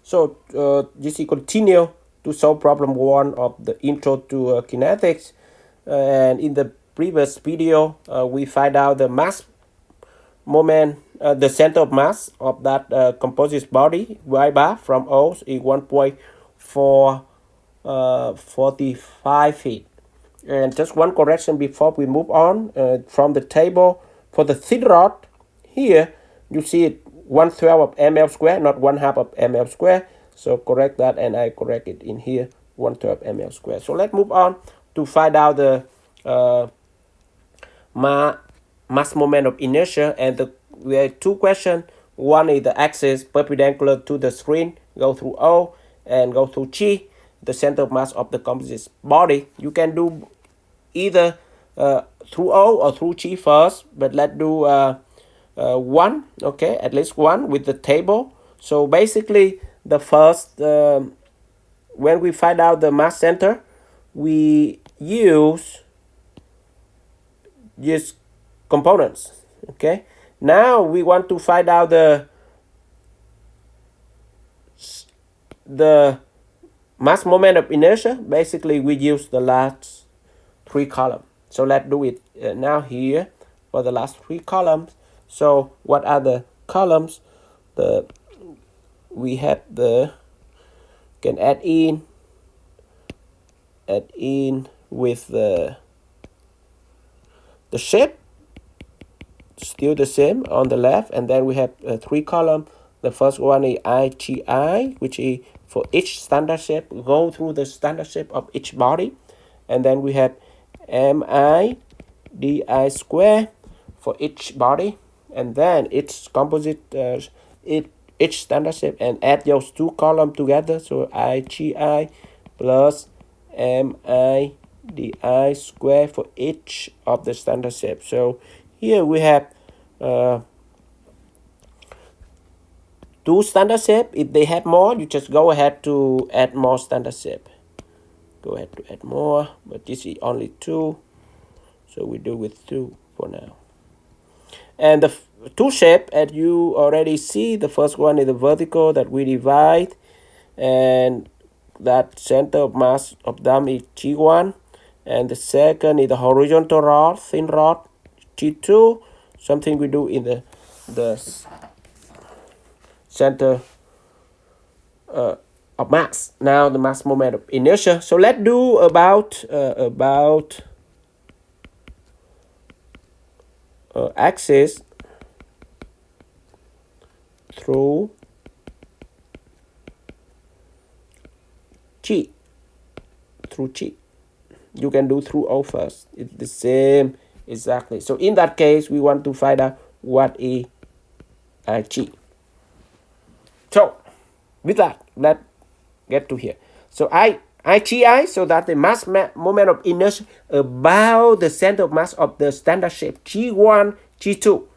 So just continue to solve problem 1 of the intro to kinetics. And in the previous video, we find out the mass moment, the center of mass of that composite body, y bar from O is 1.445 feet. And just one correction before we move on from the table for the thin rod here, you see it 1/12 of ml square, not 1/2 of ml square. So correct that, and I correct it in here 1/12 ml square. So let's move on to find out the mass moment of inertia. And we have two questions. One is the axis perpendicular to the screen, go through O and go through G, the center of mass of the composite body. You can do either through O or through G first, but let's do one, okay, at least one with the table. So basically the first, when we find out the mass center, we use just components. Okay, now we want to find out the mass moment of inertia. Basically we use the last three columns. So let's do it now here for the last three columns. So what are the columns? We have can add in with the shape, still the same on the left, and then we have three columns. The first one is IGI, which is for each standard shape, go through the standard shape of each body. And then we have MI DI square for each body, and then each composite each standard shape, and add those two columns together. So IGI plus MI DI square for each of the standard shape. So here we have two standard shape. If they have more, you just go ahead to add more standard shape. Go ahead to add more, but this is only two, so we do with two for now. And the two shape, as you already see, the first one is the vertical that we divide, and that center of mass of them is G1, and the second is the horizontal rod, thin rod, G2, something we do in the center of mass. Now the mass moment of inertia. So let's do about axis through G. Through G. You can do through O first. It's the same exactly. So in that case, we want to find out what is G. So with that, let's get to here. So IGI, so that the mass moment of inertia about the center of mass of the standard shape G1, G2.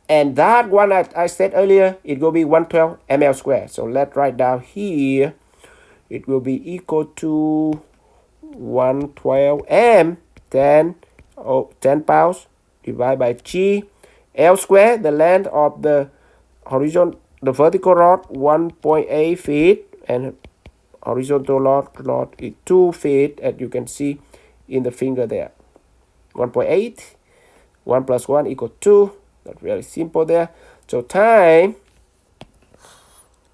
And that one I said earlier, it will be 1/12 ml square. So let's write down here, it will be equal to 1/12 m 10 pounds divided by G. L square, the length of the vertical rod, 1.8 feet, and horizontal rod is 2 feet, as you can see in the finger there. 1.8, 1 plus 1 equals 2. That's very simple there. So time,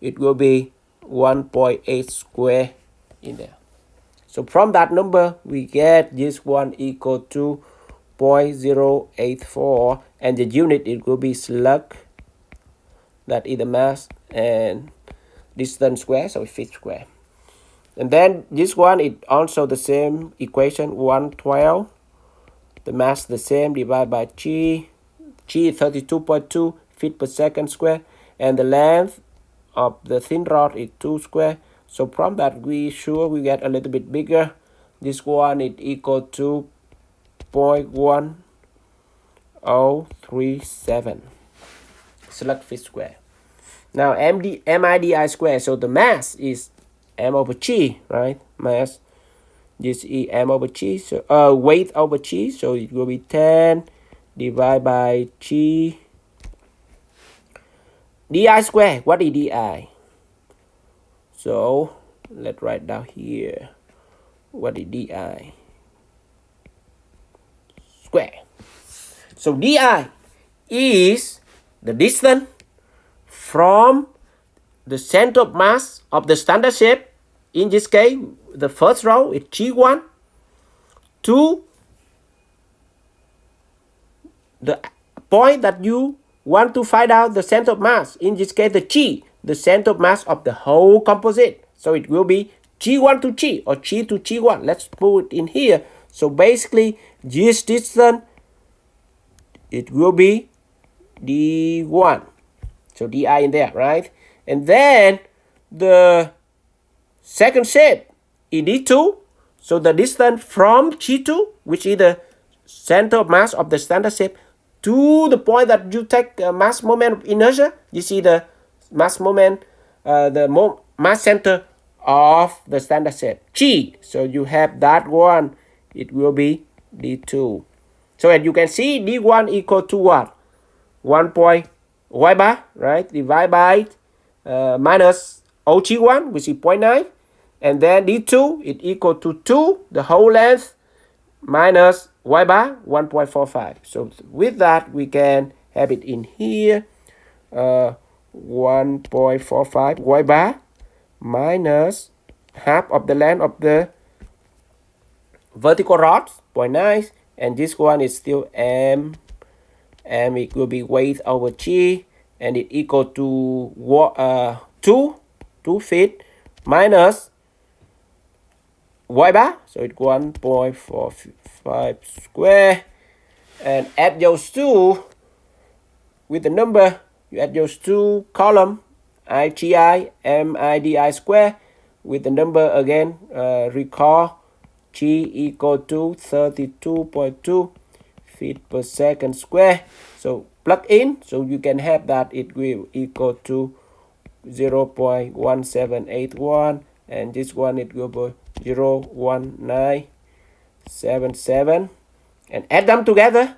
it will be 1.8 square in there. So from that number, we get this one equal to 0.084, and the unit, it will be slug, that is the mass, and distance square, so feet square. And then this one is also the same equation, 1/12, the mass the same, divided by G. G is 32.2 feet per second square, and the length of the thin rod is 2 square. So from that, we get a little bit bigger. This one is equal to 0.1037 slug feet square. Now MIDI square, so the mass is M over G, right? Mass, this is M over G, so weight over G, so it will be 10 divided by G. DI square, what is DI? So let's write down here what is di square. So di is the distance from the center of mass of the standard shape. In this case, the first row is G1 to the point that you want to find out the center of mass. In this case, the G, the center of mass of the whole composite. So it will be G1 to G or G to G1. Let's put it in here. So basically, this distance, it will be D1. So di in there, right? And then the second shape is d2. So the distance from G2, which is the center of mass of the standard shape, to the point that you take mass moment of inertia. You see the mass moment, mass center of the standard shape, G. So you have that one. It will be d2. So as you can see, d1 equal to what? 1 point y bar, right? Divide by minus OG1, which is 0.9. And then d2 is equal to 2, the whole length, minus y bar, 1.45. So with that, we can have it in here. 1.45 y bar minus half of the length of the vertical rod, 0.9. And this one is still m. And it will be weight over G, and it equal to 2 feet minus y bar, so it's 1.45 square. And add those two with the number, you add those two column, IGI, MIDI square, with the number again, recall G equal to 32.2 feet per second square. So plug in, so you can have that it will equal to 0.1781, and this one it will be 0.1977, and add them together,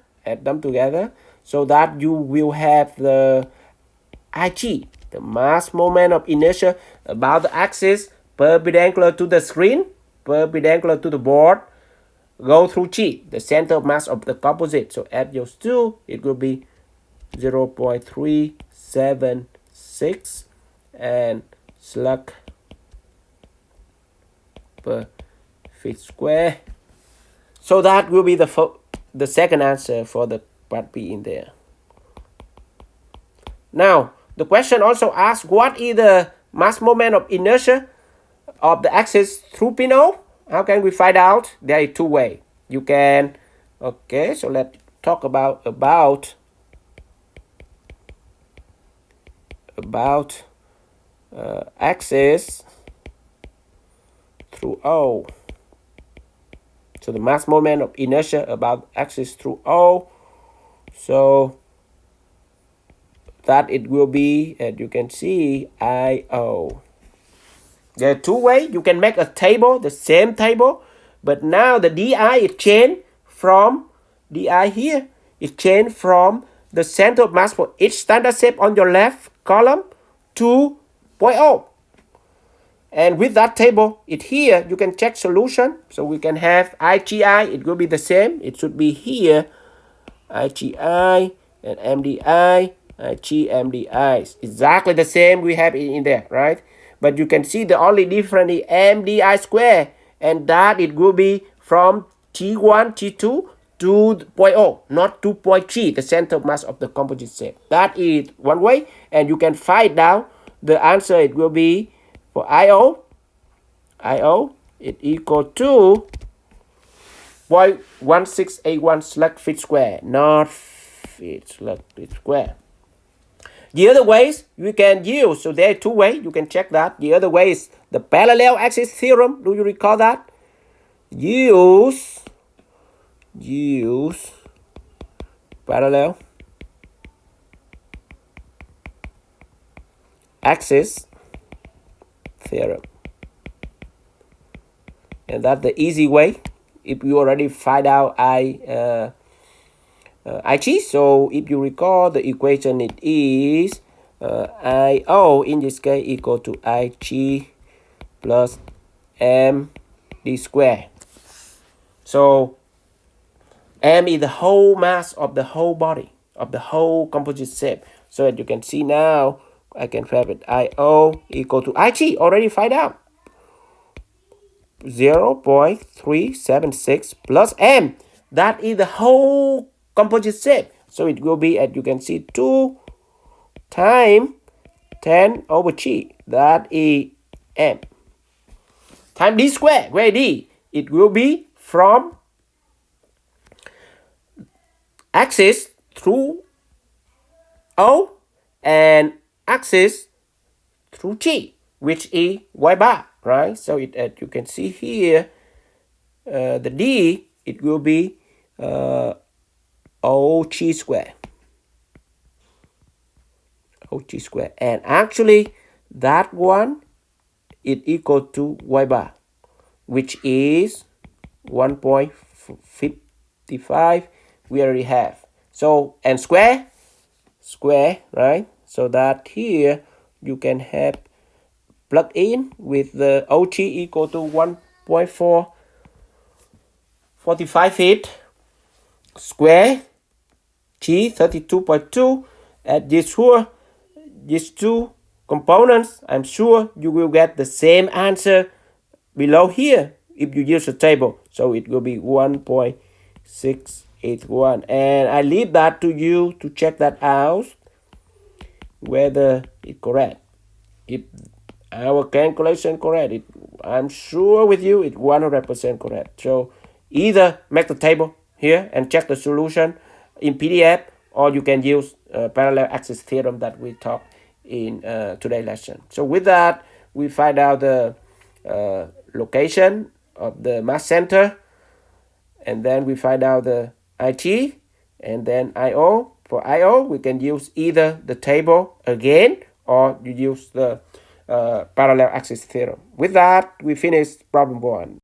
so that you will have the IG, the mass moment of inertia about the axis perpendicular to the screen, perpendicular to the board, go through G, the center of mass of the composite. So add those two, it will be 0.376 and slug per feet square. So that will be the second answer for the part B in there. Now, the question also asks, what is the mass moment of inertia of the axis through pinhole? How can we find out? There are two ways. You can, okay, so let's talk about axis through O. So the mass moment of inertia about axis through O. So that it will be, as you can see, IO. There are two ways. You can make a table, the same table, but now the DI is changed from DI here. It changed from the center of mass for each standard shape on your left column to point O. And with that table, it here, you can check solution. So we can have IGI, it will be the same. It should be here, IGI and MDI, IG, MDI. Exactly the same we have in there, right? But you can see the only difference is MDI square, and that it will be from G1, G2 to point O, not to point G, the center of mass of the composite shape. That is one way, and you can find out the answer. It will be for IO, it equal to 0.1681 slug feet square, not feet slug feet square. The other ways you can use, so there are two ways, you can check that. The other way is the parallel axis theorem. Do you recall that? Use parallel axis theorem. And that's the easy way if you already find out IG. So if you recall the equation, it is IO in this case equal to IG plus md square. So m is the whole mass of the whole body, of the whole composite shape. So as you can see now, I can have it IO equal to IG, already find out. 0.376 plus m. That is the whole composite shape. So it will be, as you can see, 2 times 10 over g. That is m. Times d squared. Where d? It will be from axis through O and axis through G, which is y bar, right? So it, as you can see here, the D, it will be OG square. OG square. And actually, that one is equal to y bar, which is 1.55. We already have. So, and square, right? So that here you can have plug in with the OG equal to 1.45 feet square, G 32.2. At these two components, I'm sure you will get the same answer below here if you use the table. So it will be 1.681. And I leave that to you to check that out, whether it's correct. If our calculation correct, I'm sure with you it's 100% correct. So either make the table here and check the solution in PDF, or you can use parallel axis theorem that we talked in today's lesson. So with that, we find out the location of the mass center, and then we find out the IT, and then IO. For IO, we can use either the table again, or you use the parallel axis theorem. With that, we finish problem 1.